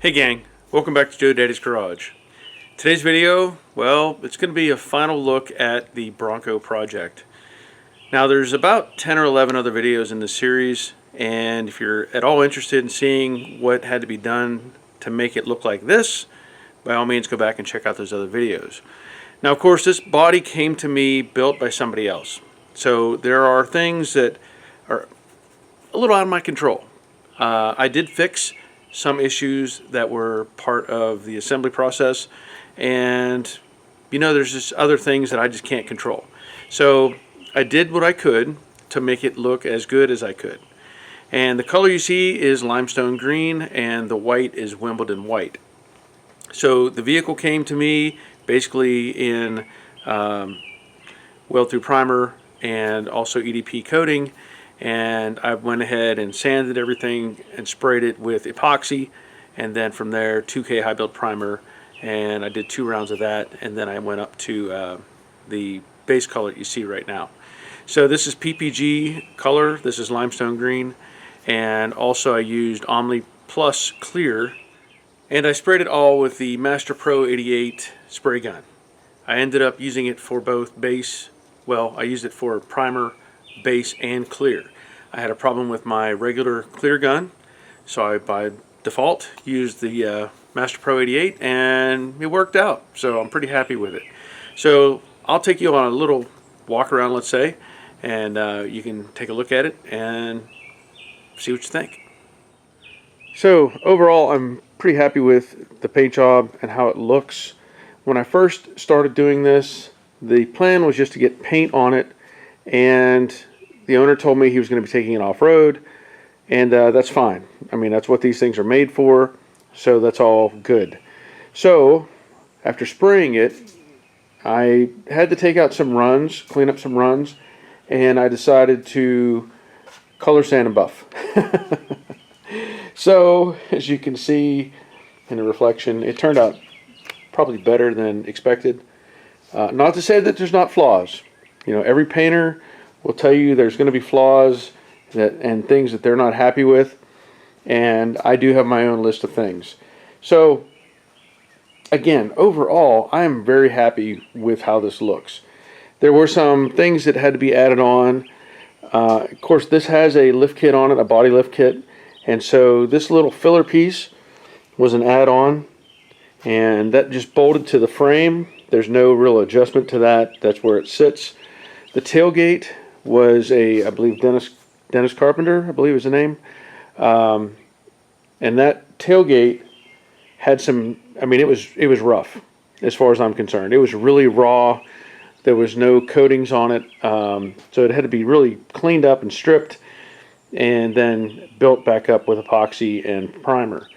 Hey gang, welcome back to Joe Daddy's Garage. Today's video, well, it's going to be a final look at the Bronco project. Now there's about 10 or 11 other videos in this series, and if you're at all interested in seeing what had to be done to make it look like this, by all means go back and check out those other videos. Now of course this body came to me built by somebody else, so there are things that are a little out of my control. I did fix some issues that were part of the assembly process, and there's just other things that I just can't control. So I did what I could to make it look as good as I could, and the color you see is limestone green and the white is Wimbledon white. So the vehicle came to me basically in weld through primer and also EDP coating, and I went ahead and sanded everything and sprayed it with epoxy, and then from there 2K high build primer, and I did 2 rounds of that, and then I went up to the base color you see right now. So this is PPG color, this is limestone green, and also I used Omni Plus clear, and I sprayed it all with the Master Pro 88 spray gun. I ended up using it for both base, well, I used it for primer, base, and clear. I had a problem with my regular clear gun, so I by default used the Master Pro 88, and it worked out, so I'm pretty happy with it. So I'll take you on a little walk around, let's say, and you can take a look at it and see what you think. So overall I'm pretty happy with the paint job and how it looks. When I first started doing this, the plan was just to get paint on it, and the owner told me he was going to be taking it off-road, and that's fine. I mean, that's what these things are made for, so that's all good. So after spraying it, I had to take out some runs, clean up some runs, and I decided to color sand and buff. So as you can see in the reflection, it turned out probably better than expected. Not to say that there's not flaws. Every painter will tell you there's going to be flaws and things that they're not happy with, and I do have my own list of things. So again, overall I am very happy with how this looks. There were some things that had to be added on. Of course this has a lift kit on it, a body lift kit, and so this little filler piece was an add-on, and that just bolted to the frame. There's no real adjustment to that. That's where it sits. The tailgate was I believe Dennis Carpenter, I believe is the name, and that tailgate had some, I mean, it was rough as far as I'm concerned. It was really raw. There was no coatings on it, so it had to be really cleaned up and stripped and then built back up with epoxy and primer.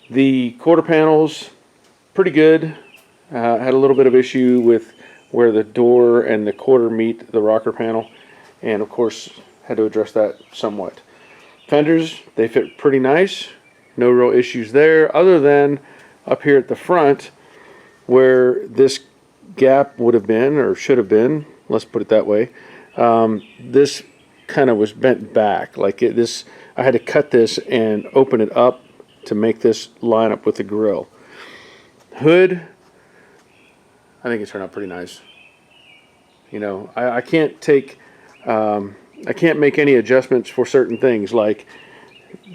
The quarter panels, pretty good. Had a little bit of issue with where the door and the quarter meet the rocker panel, and of course had to address that somewhat. Fenders, they fit pretty nice, no real issues there, other than up here at the front where this gap would have been, or should have been, let's put it that way. This kind of was bent back, like this. I had to cut this and open it up to make this line up with the grill. Hood, I think it turned out pretty nice. I can't take, I can't make any adjustments for certain things, like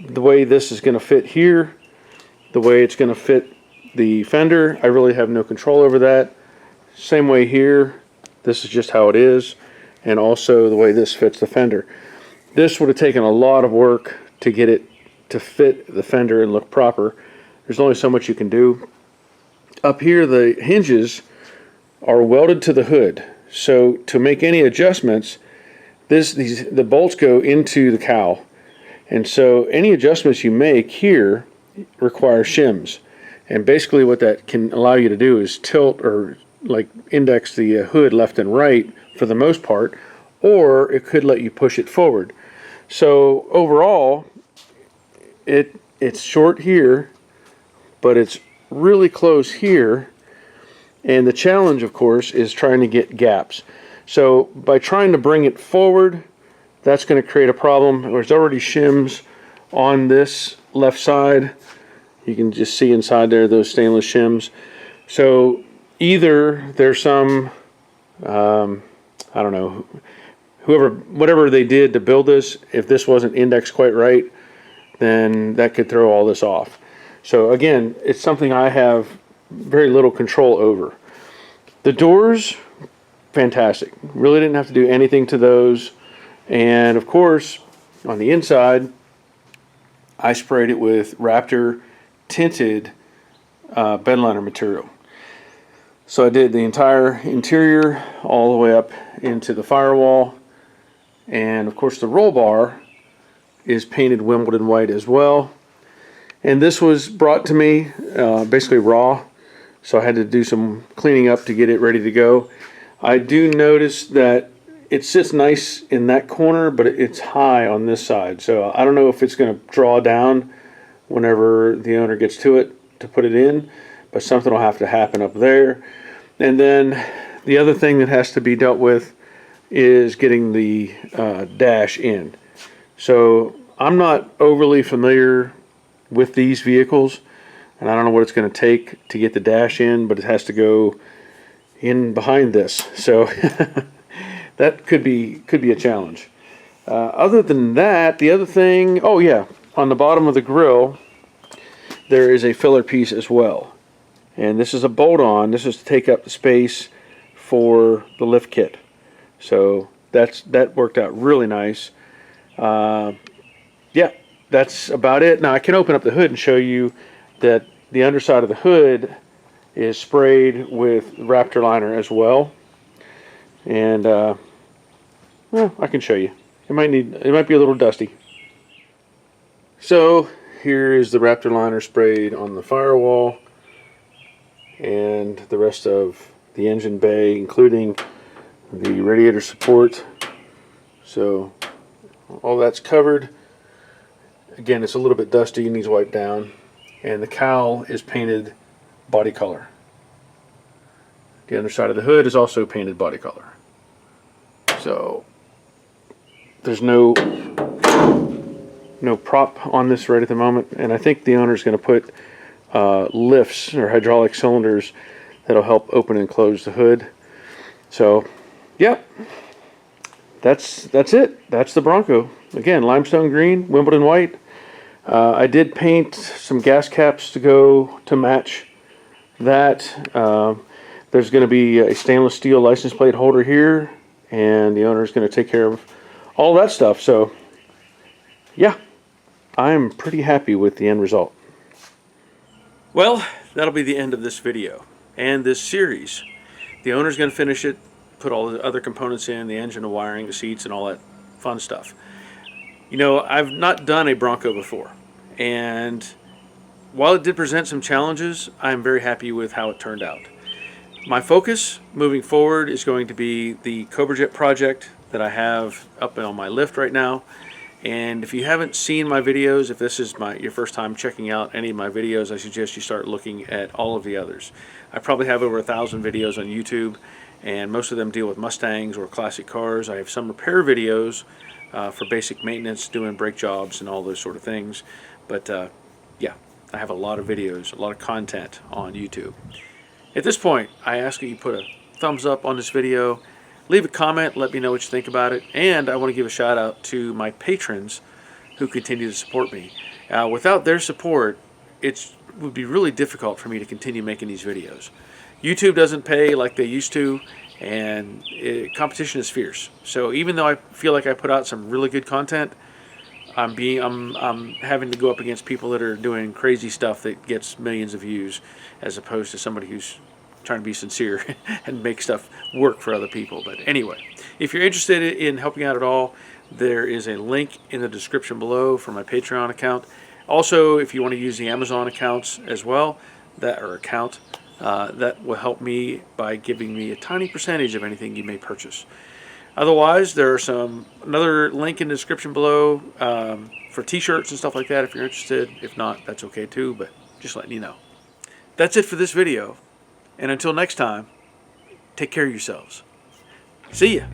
the way this is going to fit here, the way it's going to fit the fender. I really have no control over that. Same way here, this is just how it is, and also the way this fits the fender. This would have taken a lot of work to get it to fit the fender and look proper. There's only so much you can do. Up here the hinges are welded to the hood, so to make any adjustments, the bolts go into the cowl, and so any adjustments you make here require shims, and basically what that can allow you to do is tilt or like index the hood left and right for the most part, or it could let you push it forward. So overall it's short here, but it's really close here, and the challenge of course is trying to get gaps. So by trying to bring it forward, that's going to create a problem. There's already shims on this left side You can just see inside there those stainless shims. So either there's some, I don't know, whatever they did to build this, if this wasn't indexed quite right, then that could throw all this off. So again, it's something I have very little control over. The doors, fantastic. Really didn't have to do anything to those. And of course, on the inside, I sprayed it with Raptor tinted bedliner material. So I did the entire interior all the way up into the firewall. And of course the roll bar is painted Wimbledon white as well. And this was brought to me basically raw. So I had to do some cleaning up to get it ready to go. I do notice that it sits nice in that corner, but it's high on this side. So I don't know if it's going to draw down whenever the owner gets to it to put it in, but something will have to happen up there. And then the other thing that has to be dealt with is getting the dash in. So I'm not overly familiar with these vehicles, and I don't know what it's going to take to get the dash in, but it has to go in behind this. So that could be a challenge. Other than that, the other thing, oh yeah, on the bottom of the grill, there is a filler piece as well. And this is a bolt-on. This is to take up the space for the lift kit. So that worked out really nice. Yeah, that's about it. Now I can open up the hood and show you that the underside of the hood is sprayed with Raptor liner as well. And well, I can show you. It might be a little dusty. So here is the Raptor liner sprayed on the firewall and the rest of the engine bay, including the radiator support. So all that's covered. Again, it's a little bit dusty, needs wiped down. And the cowl is painted body color. The underside of the hood is also painted body color. So there's no prop on this right at the moment, and I think the owner is going to put lifts or hydraulic cylinders that'll help open and close the hood. So yeah, that's it. That's the Bronco. Again, limestone green, Wimbledon white. I did paint some gas caps to go to match that. There's going to be a stainless steel license plate holder here, and the owner is going to take care of all that stuff. So yeah, I'm pretty happy with the end result. Well, that'll be the end of this video and this series. The owner's going to finish it, put all the other components in, the engine, the wiring, the seats, and all that fun stuff. You know, I've not done a Bronco before, and while it did present some challenges, I'm very happy with how it turned out. My focus moving forward is going to be the Cobra Jet project that I have up on my lift right now. And if you haven't seen my videos, if this is your first time checking out any of my videos, I suggest you start looking at all of the others. I probably have over 1,000 videos on YouTube, and most of them deal with Mustangs or classic cars. I have some repair videos for basic maintenance, doing brake jobs and all those sort of things. But yeah, I have a lot of videos, a lot of content on YouTube. At this point, I ask that you put a thumbs up on this video, leave a comment, let me know what you think about it, and I want to give a shout out to my patrons who continue to support me. Without their support, it would be really difficult for me to continue making these videos. YouTube doesn't pay like they used to, and competition is fierce. So even though I feel like I put out some really good content, I'm having to go up against people that are doing crazy stuff that gets millions of views, as opposed to somebody who's trying to be sincere and make stuff work for other people. But anyway, if you're interested in helping out at all, there is a link in the description below for my Patreon account. Also, if you want to use the Amazon accounts as well, that will help me by giving me a tiny percentage of anything you may purchase. Otherwise, there's another link in the description below for t-shirts and stuff like that if you're interested. If not, that's okay too, but just letting you know. That's it for this video. And until next time, take care of yourselves. See ya.